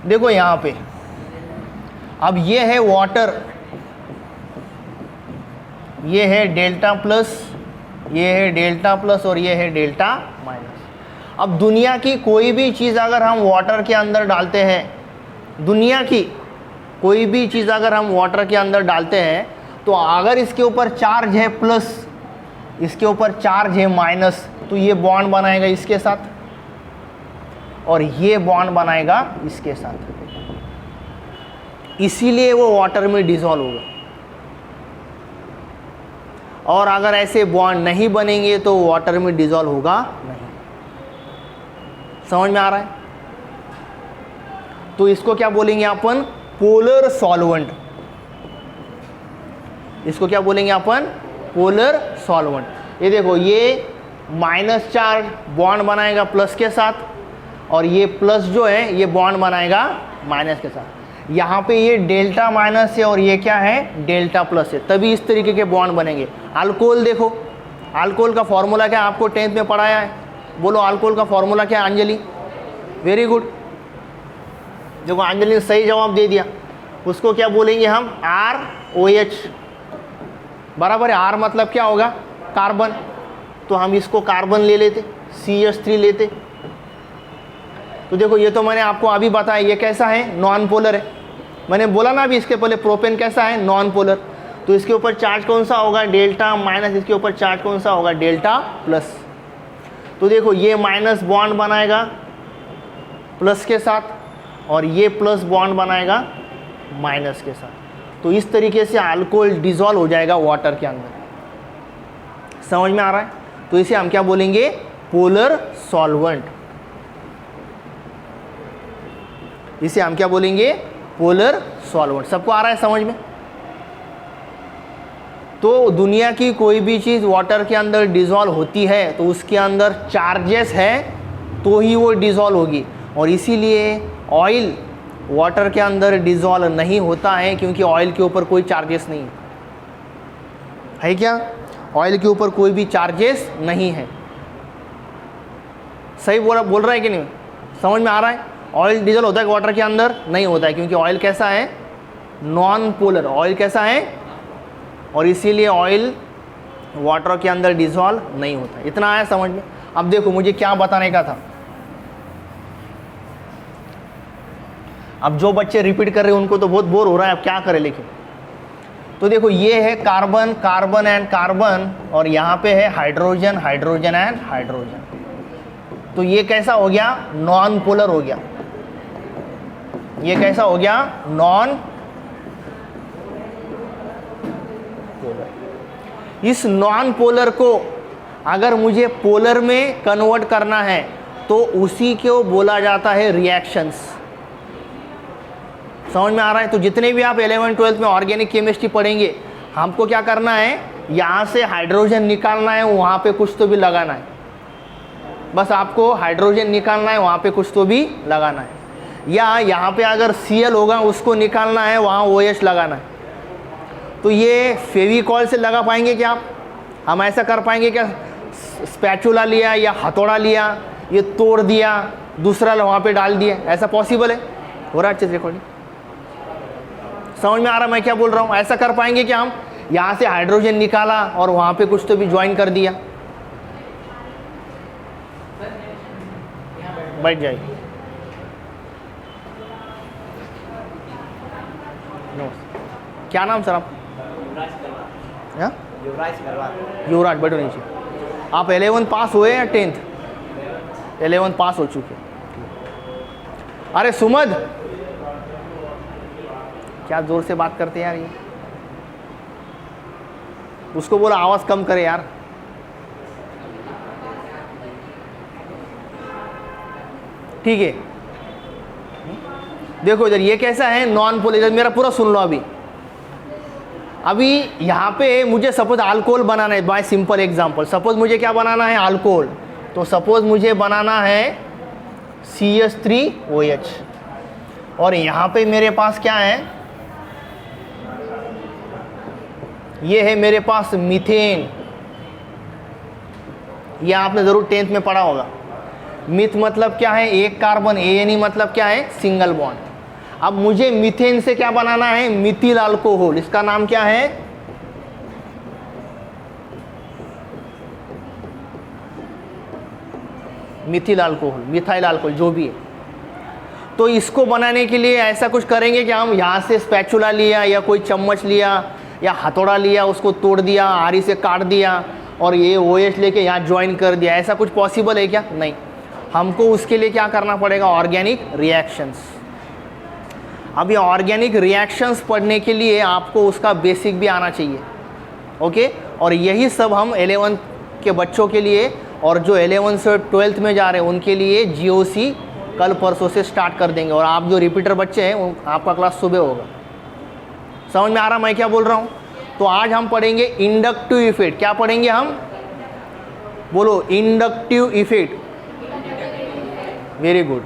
देखो यहाँ पे अब ये है वाटर, ये है डेल्टा प्लस, ये है डेल्टा प्लस और ये है डेल्टा माइनस। अब दुनिया की कोई भी चीज़ अगर हम वाटर के अंदर डालते हैं, दुनिया की कोई भी चीज़ अगर हम वाटर के अंदर डालते हैं, तो अगर इसके ऊपर चार्ज है प्लस, इसके ऊपर चार्ज है माइनस, तो ये बॉन्ड बनाएगा इसके साथ और ये बॉन्ड बनाएगा इसके साथ। इसीलिए वो वाटर में डिसॉल्व होगा। और अगर ऐसे बॉन्ड नहीं बनेंगे तो वाटर में डिसॉल्व होगा नहीं। समझ में आ रहा है? तो इसको क्या बोलेंगे अपन, पोलर सॉल्वेंट। इसको क्या बोलेंगे अपन, पोलर सॉल्वेंट। ये देखो, ये माइनस चार्ज बॉन्ड बनाएगा प्लस के साथ, और ये प्लस जो है ये बॉन्ड बनाएगा माइनस के साथ। यहाँ पे ये डेल्टा माइनस है और ये क्या है, डेल्टा प्लस है, तभी इस तरीके के बॉन्ड बनेंगे। अल्कोहल देखो, अल्कोहल का फॉर्मूला क्या आपको 10th में पढ़ाया है, बोलो अल्कोहल का फॉर्मूला क्या है अंजलि? वेरी गुड, देखो अंजलि ने सही जवाब दे दिया। उसको क्या बोलेंगे हम, ROH, बराबर है। R मतलब क्या होगा, कार्बन, तो हम इसको कार्बन ले लेते, CH3 लेते। तो देखो ये तो मैंने आपको अभी बताया, ये कैसा है, नॉन पोलर है। मैंने बोला ना अभी इसके पहले, प्रोपेन कैसा है, नॉन पोलर। तो इसके ऊपर चार्ज कौन सा होगा, डेल्टा माइनस, इसके ऊपर चार्ज कौन सा होगा, डेल्टा प्लस। तो देखो ये माइनस बॉन्ड बनाएगा प्लस के साथ और ये प्लस बॉन्ड बनाएगा माइनस के साथ। तो इस तरीके से अल्कोहल डिजॉल्व हो जाएगा वाटर के अंदर। समझ में आ रहा है? तो इसे हम क्या बोलेंगे? Polar solvent. इसे हम क्या बोलेंगे? Polar solvent. सबको आ रहा है समझ में? तो दुनिया की कोई भी चीज़ वाटर के अंदर डिजॉल्व होती है तो उसके अंदर चार्जेस है तो ही वो डिजॉल्व होगी, और इसीलिए ऑयल वाटर के अंदर डिजॉल्व नहीं होता है क्योंकि ऑयल के ऊपर कोई चार्जेस नहीं है क्या? ऑयल के ऊपर कोई भी चार्जेस नहीं है। सही बोल रहा है कि नहीं? समझ में आ रहा है? ऑयल डिजॉल्व होता है वाटर के अंदर? नहीं होता है, क्योंकि ऑयल कैसा है? Non polar. ऑयल कैसा है? और इसीलिए ऑयल वाटर के अंदर डिजॉल्व नहीं होता। इतना आया समझ में? अब देखो मुझे क्या बताने का था। अब जो बच्चे रिपीट कर रहे हैं उनको तो बहुत बोर हो रहा है, अब क्या करें लेकिन। तो देखो ये है कार्बन, कार्बन एंड कार्बन, और यहाँ पे है हाइड्रोजन, हाइड्रोजन एंड हाइड्रोजन। तो ये कैसा हो गया? नॉन पोलर हो गया। ये कैसा हो गया? Non polar. इस नॉन पोलर को अगर मुझे पोलर में कन्वर्ट करना है तो उसी को बोला जाता है रिएक्शंस। समझ में आ रहा है? तो जितने भी आप 11th-12th में ऑर्गेनिक केमिस्ट्री पढ़ेंगे, हमको क्या करना है? यहाँ से हाइड्रोजन निकालना है, वहाँ पे कुछ तो भी लगाना है। बस आपको हाइड्रोजन निकालना है, वहाँ पे कुछ तो भी लगाना है, या यहाँ पे अगर Cl होगा उसको निकालना है, वहाँ OH लगाना है। तो ये फेविकॉल से लगा पाएंगे क्या आप? हम ऐसा कर पाएंगे क्या? स्पैचुला लिया या हथौड़ा लिया, ये तोड़ दिया, दूसरा वहाँ पे डाल दिया, ऐसा पॉसिबल है? हो रहा है अच्छे से रिकॉर्डिंग? समझ में आ रहा मैं क्या बोल रहा हूँ? ऐसा कर पाएंगे क्या हम? यहाँ से हाइड्रोजन निकाला और वहाँ पे कुछ तो भी ज्वाइन कर दिया। बैठ जाइए। क्या नाम सर आप? युवराज। बैठो नीचे। आप 11th पास हुए या 10th? 11th पास हो चुके। अरे सुमद, क्या जोर से बात करते हैं यार ये। उसको बोला आवाज कम करे यार। ठीक है, देखो इधर ये कैसा है? Non polar. इधर मेरा पूरा सुन लो। अभी यहाँ पे मुझे सपोज अल्कोहल बनाना है, बाय सिंपल एग्जांपल। सपोज मुझे क्या बनाना है? अल्कोहल। तो सपोज मुझे बनाना है CH3OH, और यहाँ पे मेरे पास क्या है? ये है मेरे पास मीथेन। ये आपने जरूर 10th में पढ़ा होगा। मिथ मतलब क्या है? एक कार्बन। ANE मतलब क्या है? Single bond. अब मुझे मीथेन से क्या बनाना है? मिथिल अल्कोहल। इसका नाम क्या है? मिथिल अल्कोहल, मिथाइल अल्कोहल, जो भी है। तो इसको बनाने के लिए ऐसा कुछ करेंगे कि हम यहाँ से स्पैचुला लिया या कोई चम्मच लिया या हथौड़ा लिया, उसको तोड़ दिया, आरी से काट दिया और ये OH लेके यहाँ ज्वाइन कर दिया। ऐसा कुछ पॉसिबल है क्या? नहीं। हमको उसके लिए क्या करना पड़ेगा? Organic reactions. अब ये ऑर्गेनिक रिएक्शंस पढ़ने के लिए आपको उसका बेसिक भी आना चाहिए। ओके, और यही सब हम 11th के बच्चों के लिए और जो 11th से 12th में जा रहे हैं उनके लिए GOC कल परसों से स्टार्ट कर देंगे। और आप जो रिपीटर बच्चे हैं आपका क्लास सुबह होगा। समझ में आ रहा मैं क्या बोल रहा हूँ? तो आज हम पढ़ेंगे इंडक्टिव इफेक्ट। क्या पढ़ेंगे हम? बोलो, inductive effect. Very good.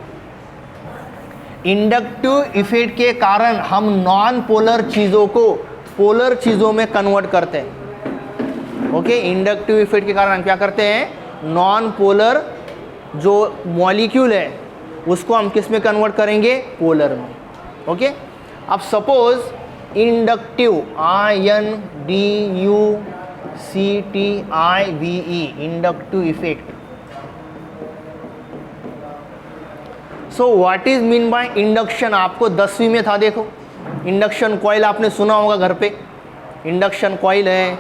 Inductive effect के कारण हम नॉन पोलर चीज़ों को पोलर चीज़ों में कन्वर्ट करते हैं। ओके, इंडक्टिव इफेक्ट के कारण हम क्या करते हैं? नॉन पोलर जो मॉलिक्यूल है उसको हम किस में कन्वर्ट करेंगे? पोलर में। ओके, अब suppose inductive, INDUCTIVE, inductive effect. So what is mean by induction? आपको 10वीं में था, देखो इंडक्शन कॉइल आपने सुना होगा घर पे। इंडक्शन कॉइल है,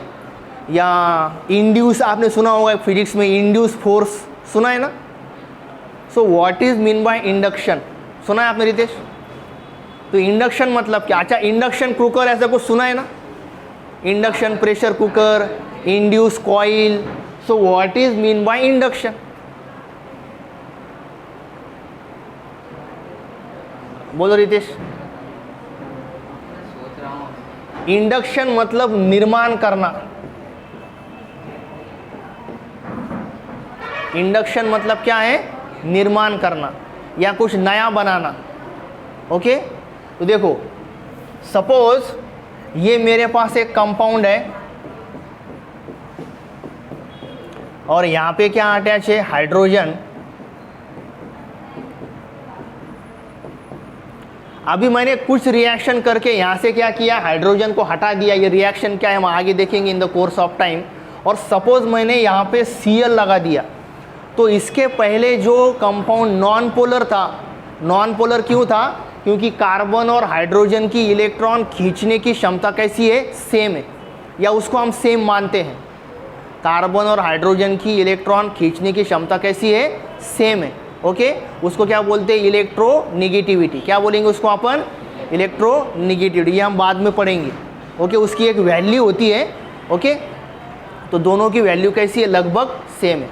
या इंड्यूस आपने सुना होगा फिजिक्स में, इंड्यूस फोर्स सुना है ना। So what is mean by induction? सुना है आपने रितेश? तो इंडक्शन मतलब क्या? अच्छा, इंडक्शन कुकर ऐसा कुछ सुना है ना, induction pressure cooker, induce coil. So what is mean by induction? बोलो रितेश. इंडक्शन मतलब निर्माण करना. इंडक्शन मतलब क्या है? निर्माण करना या कुछ नया बनाना. ओके, तो देखो सपोज ये मेरे पास एक कंपाउंड है और यहां पे क्या अटैच है? हाइड्रोजन. अभी मैंने कुछ रिएक्शन करके यहां से क्या किया? हाइड्रोजन को हटा दिया. ये रिएक्शन क्या है हम आगे देखेंगे in the course of time. और सपोज मैंने यहां पे Cl लगा दिया, तो इसके पहले जो कंपाउंड नॉन पोलर था, नॉन पोलर क्यों था? क्योंकि कार्बन और हाइड्रोजन की इलेक्ट्रॉन खींचने की क्षमता कैसी है? सेम है, या उसको हम सेम मानते हैं. कार्बन और हाइड्रोजन की इलेक्ट्रॉन खींचने की क्षमता कैसी है? सेम है. ओके, उसको क्या बोलते हैं? इलेक्ट्रोनिगेटिविटी. क्या बोलेंगे उसको अपन? इलेक्ट्रोनिगेटिविटी. ये हम बाद में पढ़ेंगे. ओके, उसकी एक वैल्यू होती है. ओके, तो दोनों की वैल्यू कैसी है? लगभग सेम है.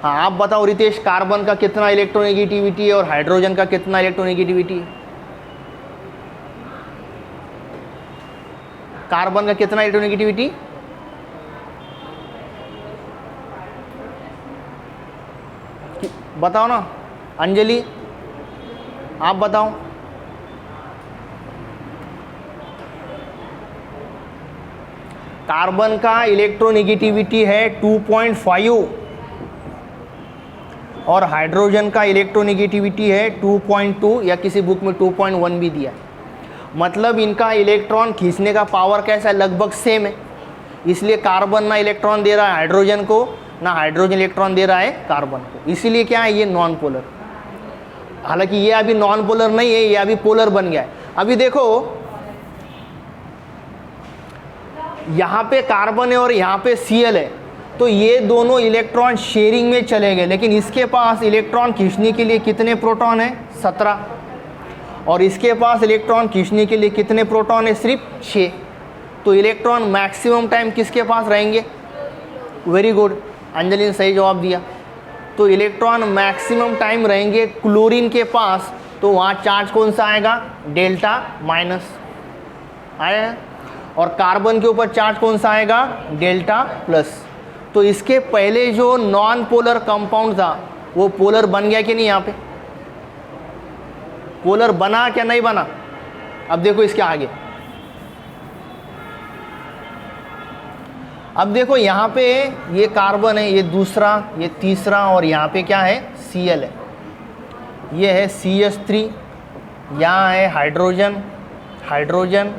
हाँ, आप बताओ रितेश, कार्बन का कितना इलेक्ट्रोनेगेटिविटी है और हाइड्रोजन का कितना इलेक्ट्रोनेगेटिविटी है? कार्बन का कितना इलेक्ट्रोनेगेटिविटी? बताओ ना अंजलि, आप बताओ. कार्बन का इलेक्ट्रोनेगेटिविटी है 2.5 और हाइड्रोजन का इलेक्ट्रोनेगेटिविटी है 2.2 या किसी बुक में 2.1 भी दिया. मतलब इनका इलेक्ट्रॉन खींचने का पावर कैसा है? लगभग सेम है. इसलिए कार्बन ना इलेक्ट्रॉन दे रहा है हाइड्रोजन को, ना हाइड्रोजन इलेक्ट्रॉन दे रहा है कार्बन को. इसीलिए क्या है? ये नॉन पोलर. हालांकि ये अभी नॉन पोलर नहीं है, ये अभी पोलर बन गया है. अभी देखो यहाँ पे कार्बन है और यहाँ पे Cl है, तो ये दोनों इलेक्ट्रॉन शेयरिंग में चले गए. लेकिन इसके पास इलेक्ट्रॉन खींचने के लिए कितने प्रोटॉन है? 17. और इसके पास इलेक्ट्रॉन खींचने के लिए कितने प्रोटॉन है? सिर्फ 6. तो इलेक्ट्रॉन मैक्सिमम टाइम किसके पास रहेंगे? वेरी गुड, अंजलि ने सही जवाब दिया. तो इलेक्ट्रॉन मैक्सिमम टाइम रहेंगे क्लोरीन के पास. तो वहाँ चार्ज कौन सा आएगा? डेल्टा माइनस आया. और कार्बन के ऊपर चार्ज कौन सा आएगा? Delta plus. तो इसके पहले जो नॉन पोलर कंपाउंड था वो पोलर बन गया कि नहीं? यहाँ पे पोलर बना क्या नहीं बना? अब देखो इसके आगे. अब देखो यहाँ पे ये कार्बन है, ये दूसरा, ये तीसरा, और यहाँ पे क्या है? Cl है. ये है CH3. यहाँ है हाइड्रोजन, हाइड्रोजन,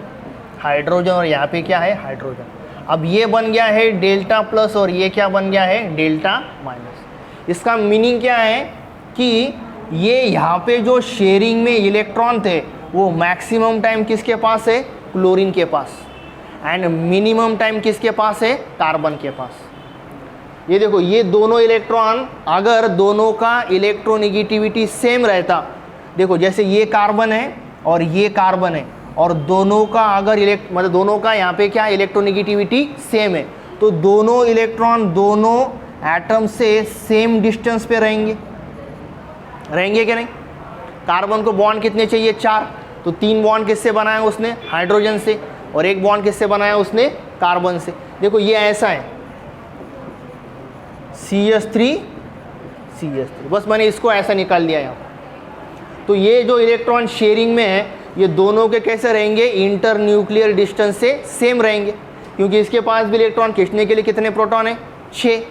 हाइड्रोजन, और यहाँ पे क्या है? हाइड्रोजन. अब ये बन गया है डेल्टा प्लस और ये क्या बन गया है? Delta minus. इसका मीनिंग क्या है कि ये यहाँ पे जो शेयरिंग में इलेक्ट्रॉन थे वो मैक्सिमम टाइम किसके पास है? क्लोरीन के पास. एंड मिनिमम टाइम किसके पास है? कार्बन के पास. ये देखो, ये दोनों इलेक्ट्रॉन, अगर दोनों का इलेक्ट्रोनेगेटिविटी सेम रहता, देखो जैसे ये कार्बन है और ये कार्बन है, और दोनों का अगर मतलब दोनों का यहाँ पे क्या इलेक्ट्रोनेगेटिविटी सेम है, तो दोनों इलेक्ट्रॉन दोनों एटम से सेम डिस्टेंस पे रहेंगे. रहेंगे क्या नहीं? कार्बन को बॉन्ड कितने चाहिए? 4. तो 3 बॉन्ड किससे बनाया उसने? हाइड्रोजन से. और 1 बॉन्ड किससे बनाया उसने? कार्बन से. देखो ये ऐसा है CH3 CH3. बस मैंने इसको ऐसा निकाल लिया यहाँ. तो ये जो इलेक्ट्रॉन शेयरिंग में है ये दोनों के कैसे रहेंगे? इंटर न्यूक्लियर डिस्टेंस से सेम रहेंगे. क्योंकि इसके पास भी इलेक्ट्रॉन खींचने के लिए कितने प्रोटॉन है? 6.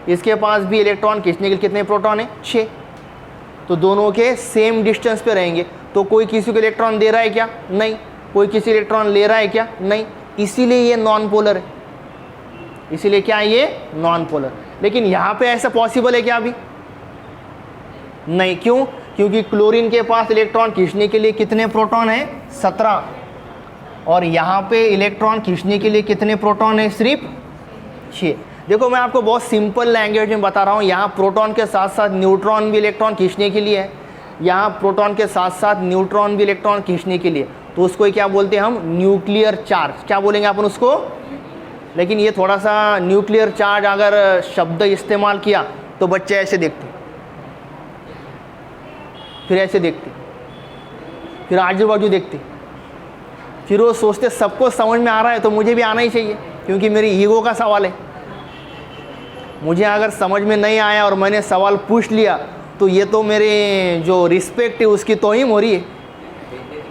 इसके पास भी इलेक्ट्रॉन खींचने के लिए कितने प्रोटॉन है? 6. तो दोनों के सेम डिस्टेंस पे रहेंगे. तो कोई किसी को इलेक्ट्रॉन दे रहा है क्या? नहीं. कोई किसी इलेक्ट्रॉन ले रहा है क्या? नहीं. इसीलिए ये नॉन पोलर है. इसीलिए क्या है? ये नॉन पोलर. लेकिन यहाँ पे ऐसा पॉसिबल है क्या? अभी नहीं. क्यों? क्योंकि क्लोरीन के पास इलेक्ट्रॉन खींचने के लिए कितने प्रोटॉन है? 17. और यहाँ पे इलेक्ट्रॉन खींचने के लिए कितने प्रोटॉन है? सिर्फ 6. देखो मैं आपको बहुत सिंपल लैंग्वेज में बता रहा हूँ. यहाँ प्रोटॉन के साथ साथ न्यूट्रॉन भी इलेक्ट्रॉन खींचने के लिए है. यहाँ प्रोटॉन के साथ साथ न्यूट्रॉन भी इलेक्ट्रॉन खींचने के लिए, तो उसको क्या बोलते हैं हम, न्यूक्लियर चार्ज। क्या बोलेंगे अपन उसको? लेकिन ये थोड़ा सा न्यूक्लियर चार्ज अगर शब्द इस्तेमाल किया तो बच्चे ऐसे देखते, फिर ऐसे देखते, फिर आजू बाजू देखते, फिर वो सोचते सबको समझ में आ रहा है तो मुझे भी आना ही चाहिए, क्योंकि मेरी ईगो का सवाल है। मुझे अगर समझ में नहीं आया और मैंने सवाल पूछ लिया तो ये तो मेरे जो रिस्पेक्ट है उसकी तौहीन हो रही है।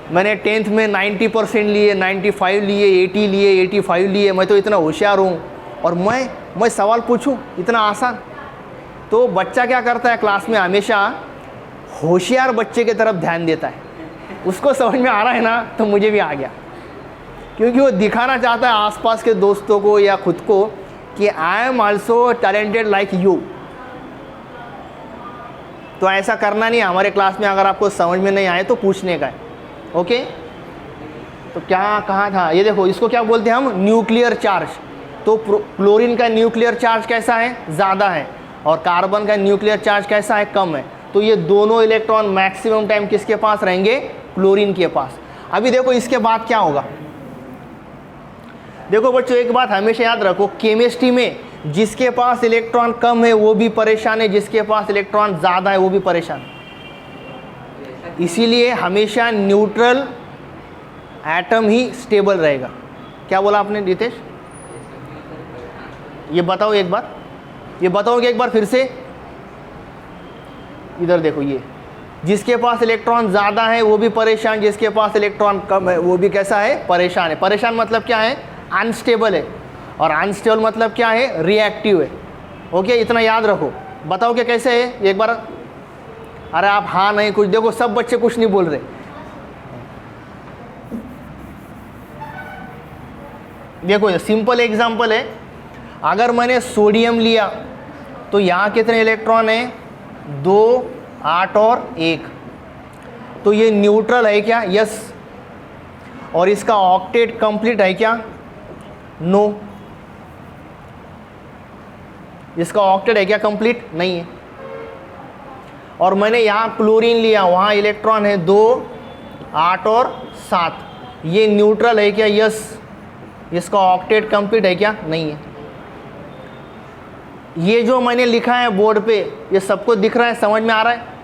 मैंने 10th में 90% लिए, 95 लिए, 80 लिए, 85 लिए, मैं तो इतना होशियार हूँ और मैं सवाल पूछूँ इतना आसान। तो बच्चा क्या करता है क्लास में, हमेशा होशियार बच्चे की तरफ ध्यान देता है। उसको समझ में आ रहा है ना तो मुझे भी आ गया, क्योंकि वो दिखाना चाहता है आसपास के दोस्तों को या खुद को कि I am also talented like you. तो ऐसा करना नहीं है हमारे क्लास में। अगर आपको समझ में नहीं आए तो पूछने का है, ओके। तो क्या कहा था, ये देखो, इसको क्या बोलते हैं हम, न्यूक्लियर चार्ज। तो क्लोरीन का न्यूक्लियर चार्ज कैसा है, ज़्यादा है, और कार्बन का न्यूक्लियर चार्ज कैसा है, कम है। तो ये दोनों इलेक्ट्रॉन मैक्सिमम टाइम किसके पास रहेंगे, क्लोरीन के पास। अभी देखो इसके बाद क्या होगा। देखो बच्चों, एक बात हमेशा याद रखो, केमिस्ट्री में जिसके पास इलेक्ट्रॉन कम है वो भी परेशान है, जिसके पास इलेक्ट्रॉन ज़्यादा है वो भी परेशान है। इसीलिए हमेशा न्यूट्रल एटम ही स्टेबल रहेगा। क्या बोला आपने रितेश? ये बताओ एक बार, ये बताओगे एक बार फिर से। इधर देखो, ये जिसके पास इलेक्ट्रॉन ज़्यादा है वो भी परेशान, जिसके पास इलेक्ट्रॉन कम है वो भी कैसा है, परेशान है। परेशान मतलब क्या है, अनस्टेबल है, और अनस्टेबल मतलब क्या है, रिएक्टिव है। ओके, इतना याद रखो। बताओ कि कैसे है एक बार। अरे आप हाँ नहीं कुछ, देखो सब बच्चे कुछ नहीं बोल रहे। देखो ये सिंपल एग्जांपल है, अगर मैंने सोडियम लिया तो यहाँ कितने इलेक्ट्रॉन है, 2, 8 और 1। तो ये न्यूट्रल है क्या, यस। और इसका ऑक्टेट कंप्लीट है क्या, नो। इसका ऑक्टेट है क्या, कंप्लीट नहीं है। और मैंने यहाँ क्लोरीन लिया, वहाँ इलेक्ट्रॉन है 2, 8 और 7। ये न्यूट्रल है क्या, यस। इसका ऑक्टेट कंप्लीट है क्या, नहीं है। ये जो मैंने लिखा है बोर्ड पे, ये सबको दिख रहा है, समझ में आ रहा है?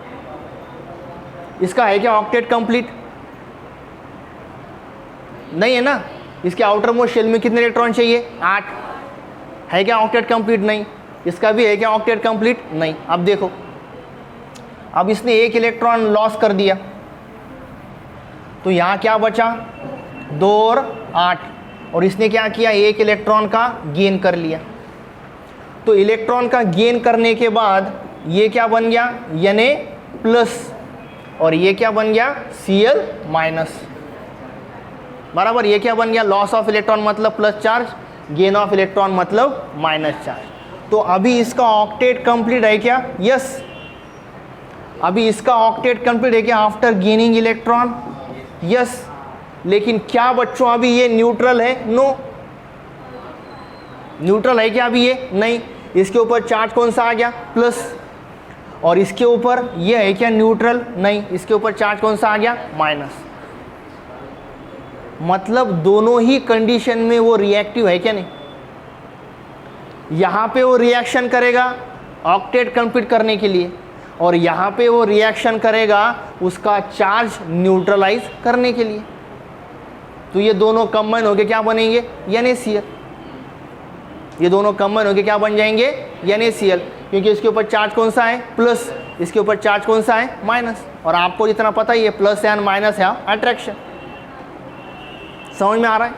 इसका है क्या ऑक्टेट कंप्लीट, नहीं है ना। इसके आउटर मोस्ट शेल में कितने इलेक्ट्रॉन चाहिए, 8। है क्या ऑक्टेट कंप्लीट, नहीं। इसका भी है क्या ऑक्टेट कंप्लीट, नहीं। अब देखो, अब इसने 1 इलेक्ट्रॉन लॉस कर दिया, तो यहाँ क्या बचा, 2 और 8। और इसने क्या किया, 1 इलेक्ट्रॉन का गेन कर लिया। तो इलेक्ट्रॉन का गेन करने के बाद ये क्या बन गया, Na+, और ये क्या बन गया, Cl-। बराबर, ये क्या बन गया, लॉस ऑफ इलेक्ट्रॉन मतलब plus charge, gain of electron मतलब माइनस चार्ज। तो अभी इसका ऑक्टेट कंप्लीट है क्या, यस। अभी इसका ऑक्टेट कंप्लीट है क्या आफ्टर गेनिंग इलेक्ट्रॉन, यस। लेकिन क्या बच्चों अभी ये न्यूट्रल है, नो। न्यूट्रल है क्या अभी ये, नहीं। इसके ऊपर चार्ज कौन सा आ गया, प्लस। और इसके ऊपर ये है क्या न्यूट्रल, नहीं। इसके ऊपर चार्ज कौन सा आ गया, माइनस। मतलब दोनों ही कंडीशन में वो रिएक्टिव है क्या, नहीं। यहाँ पे वो रिएक्शन करेगा ऑक्टेट कंप्लीट करने के लिए, और यहाँ पे वो रिएक्शन करेगा उसका चार्ज न्यूट्रलाइज करने के लिए। तो ये दोनों कंबाइन होके क्या बनेंगे, NaCl। ये दोनों कंबाइन होके क्या बन जाएंगे, NaCl, क्योंकि इसके ऊपर चार्ज कौन सा है, प्लस। इसके ऊपर चार्ज कौन सा है, माइनस। और आपको जितना पता ही है, प्लस एंड माइनस है अट्रैक्शन। समझ में आ रहा है?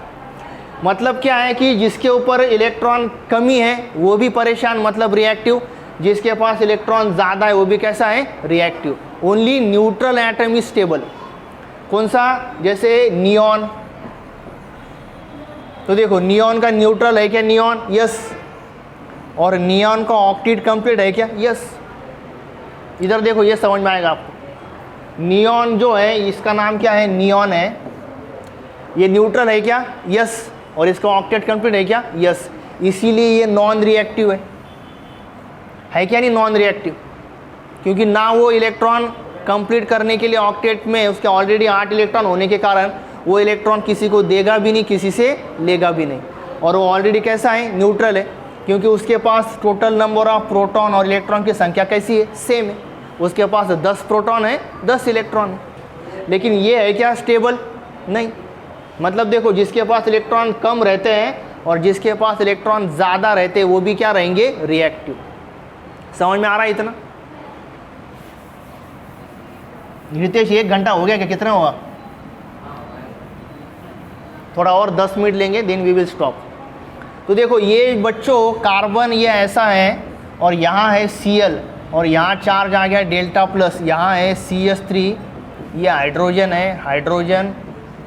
मतलब क्या है कि जिसके ऊपर इलेक्ट्रॉन कमी है वो भी परेशान, मतलब रिएक्टिव। जिसके पास इलेक्ट्रॉन ज़्यादा है वो भी कैसा है, reactive. Only neutral atom is stable. कौन सा, जैसे नियॉन। तो देखो नियॉन का न्यूट्रल है क्या, नियॉन, यस। और नियॉन का ऑक्टेट कंप्लीट है क्या, यस। इधर देखो, ये समझ में आएगा आपको। नियॉन जो है, इसका नाम क्या है, नियॉन है। ये न्यूट्रल है क्या, यस। और इसका ऑक्टेट कंप्लीट है क्या, यस। इसीलिए ये नॉन रिएक्टिव है क्या नहीं, नॉन रिएक्टिव। क्योंकि ना वो इलेक्ट्रॉन कंप्लीट करने के लिए ऑक्टेट में उसके ऑलरेडी 8 इलेक्ट्रॉन होने के कारण वो इलेक्ट्रॉन किसी को देगा भी नहीं, किसी से लेगा भी नहीं, और वो ऑलरेडी कैसा है, न्यूट्रल है, क्योंकि उसके पास टोटल नंबर ऑफ प्रोटॉन और इलेक्ट्रॉन की संख्या कैसी है, सेम है। उसके पास 10 प्रोटॉन है, 10 इलेक्ट्रॉन है। लेकिन ये है क्या, स्टेबल नहीं। मतलब देखो, जिसके पास इलेक्ट्रॉन कम रहते हैं और जिसके पास इलेक्ट्रॉन ज़्यादा रहते हैं वो भी क्या रहेंगे, रिएक्टिव। समझ में आ रहा है इतना? रितेश 1 घंटा हो गया क्या, कितना हुआ? थोड़ा और 10 मिनट लेंगे, देन वी विल स्टॉप। तो देखो ये बच्चों कार्बन ये ऐसा है और यहाँ है Cl और यहाँ चार्ज आ गया डेल्टा प्लस, यहाँ है CH3, ये हाइड्रोजन है, हाइड्रोजन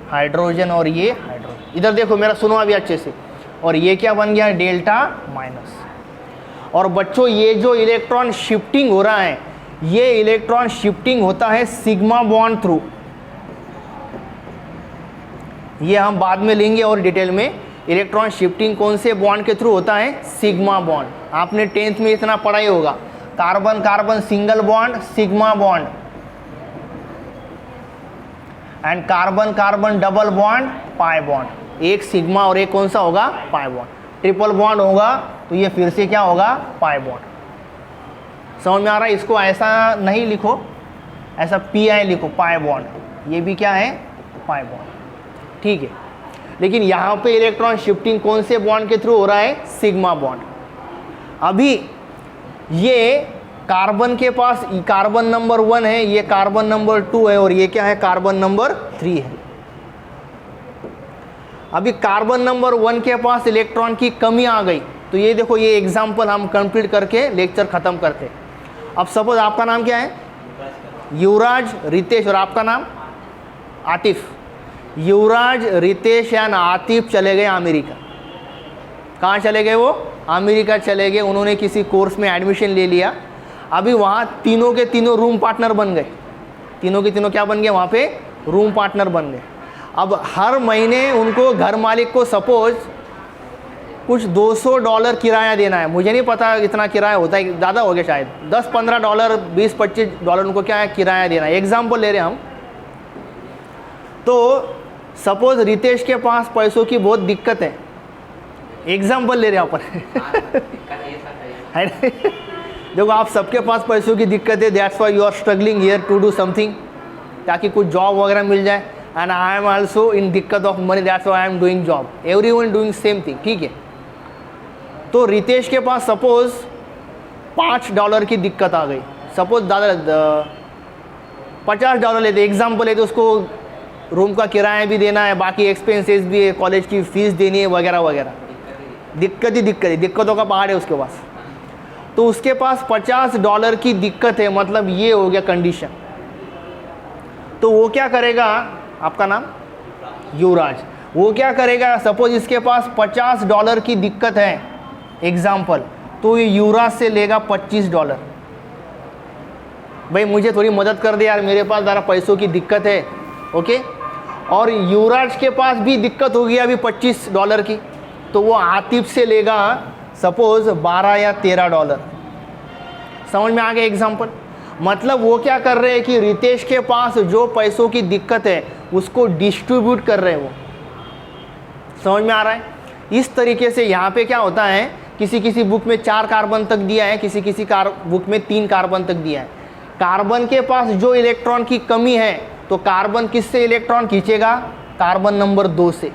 हाइड्रोजन और ये हाइड्रोजन। इधर देखो मेरा, सुनो अभी अच्छे से, और ये क्या बन गया, डेल्टा माइनस। और बच्चों ये जो इलेक्ट्रॉन शिफ्टिंग हो रहा है, ये इलेक्ट्रॉन शिफ्टिंग होता है सिग्मा बॉन्ड थ्रू। ये हम बाद में लेंगे और डिटेल में। इलेक्ट्रॉन शिफ्टिंग कौन से बॉन्ड के थ्रू होता है, सिग्मा बॉन्ड। आपने 10th में इतना पढ़ा ही होगा, carbon carbon single bond sigma bond, and carbon carbon double bond pi bond. एक सिग्मा और एक कौन सा होगा, पाई बॉन्ड। ट्रिपल बॉन्ड होगा तो ये फिर से क्या होगा, पाई बॉन्ड। समझ में आ रहा है? इसको ऐसा नहीं लिखो, ऐसा PI लिखो, पाई बॉन्ड। ये भी क्या है, पाई बॉन्ड, ठीक है। लेकिन यहाँ पे इलेक्ट्रॉन शिफ्टिंग कौन से बॉन्ड के थ्रू हो रहा है, सिग्मा बॉन्ड। अभी ये कार्बन के पास कार्बन नंबर 1 है, ये कार्बन नंबर 2 है और ये क्या है, कार्बन नंबर 3 है। अभी कार्बन नंबर 1 के पास इलेक्ट्रॉन की कमी आ गई, तो ये देखो, ये एग्जांपल हम कंप्लीट करके लेक्चर खत्म करते हैं। अब सपोज आपका नाम क्या है, युवराज, रितेश, और आपका नाम आतिफ। युवराज, रितेश एंड आतिफ चले गए अमेरिका। कहाँ चले गए वो, अमेरिका चले गए। उन्होंने किसी कोर्स में एडमिशन ले लिया। अभी वहाँ तीनों के तीनों रूम पार्टनर बन गए। तीनों के तीनों क्या बन गए, वहाँ पे रूम पार्टनर बन गए। अब हर महीने उनको घर मालिक को सपोज कुछ $200 किराया देना है। मुझे नहीं पता इतना किराया होता है, ज़्यादा हो गया शायद, $10-15, $20-25 उनको क्या है, किराया देना है। एग्जाम्पल ले रहे हैं हम। तो सपोज रितेश के पास पैसों की बहुत दिक्कत है, एग्जाम्पल ले रहे हैं अपन। देखो आप सबके पास पैसों की दिक्कत है, that's why you are struggling here to do something, ताकि कुछ जॉब वगैरह मिल जाए। And I am also in दिक्कत of money, that's why I am doing job, everyone doing same thing, ठीक है। तो रितेश के पास सपोज $5 की दिक्कत आ गई। सपोज ज़्यादा $50 लेते, एग्जाम्पल है, तो उसको रूम का किराया भी देना है, बाकी एक्सपेंसेस भी है, कॉलेज की फ़ीस देनी है वगैरह वगैरह। दिक्कत ही दिक्कत है, दिक्कतों का पहाड़ है उसके पास। तो उसके पास $50 की दिक्कत है, मतलब ये हो गया कंडीशन। तो वो क्या करेगा, आपका नाम युवराज, वो क्या करेगा, सपोज इसके पास $50 की दिक्कत है एग्जाम्पल, तो ये युवराज से लेगा $25। भाई मुझे थोड़ी मदद कर दे यार, मेरे पास ज़रा पैसों की दिक्कत है, ओके। और युवराज के पास भी दिक्कत होगी अभी $25 की, तो वो आतिफ से लेगा सपोज $12 या $13। समझ में आ गया एग्जाम्पल? मतलब वो क्या कर रहे हैं कि रितेश के पास जो पैसों की दिक्कत है उसको डिस्ट्रीब्यूट कर रहे हैं वो। समझ में आ रहा है? इस तरीके से यहाँ पे क्या होता है, किसी किसी बुक में 4 कार्बन तक दिया है, किसी किसी बुक में 3 कार्बन तक दिया है। कार्बन के पास जो इलेक्ट्रॉन की कमी है, तो कार्बन किससे इलेक्ट्रॉन खींचेगा, कार्बन नंबर 2 से।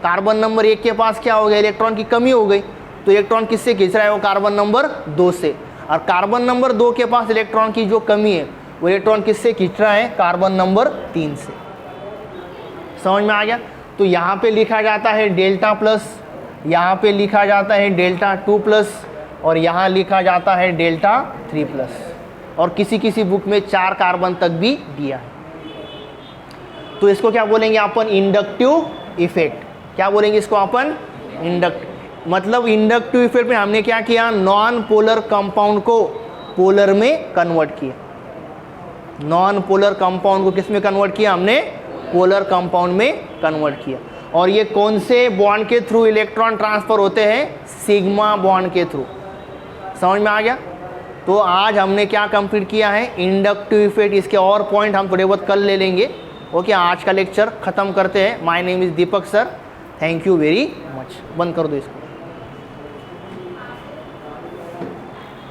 कार्बन नंबर 1 के पास क्या हो गया, इलेक्ट्रॉन की कमी हो गई, तो इलेक्ट्रॉन किससे खींच रहा है, वो कार्बन नंबर 2 से। और कार्बन नंबर 2 के पास इलेक्ट्रॉन की जो कमी है, वो इलेक्ट्रॉन किससे खींच रहा है, कार्बन नंबर 3 से। समझ में आ गया? तो यहाँ पे लिखा जाता है डेल्टा प्लस, यहाँ पे लिखा जाता है डेल्टा 2 प्लस, और यहाँ लिखा जाता है डेल्टा 3 प्लस। और किसी किसी बुक में 4 कार्बन तक भी दिया है। तो इसको क्या बोलेंगे अपन, इंडक्टिव इफेक्ट। क्या बोलेंगे इसको अपन, मतलब इंडक्टिव इफेक्ट में हमने क्या किया, नॉन पोलर कंपाउंड को पोलर में कन्वर्ट किया। नॉन पोलर कंपाउंड को किस में कन्वर्ट किया, हमने पोलर कंपाउंड में कन्वर्ट किया। और ये कौन से बॉन्ड के थ्रू इलेक्ट्रॉन ट्रांसफर होते हैं, सिग्मा बॉन्ड के थ्रू। समझ में आ गया? तो आज हमने क्या कंप्लीट किया है, इंडक्टिव इफेक्ट। इसके और पॉइंट हम थोड़े बहुत कल ले लेंगे। ओके, आज का लेक्चर खत्म करते हैं। My name is Deepak sir, thank you very much. बंद कर दो इसको।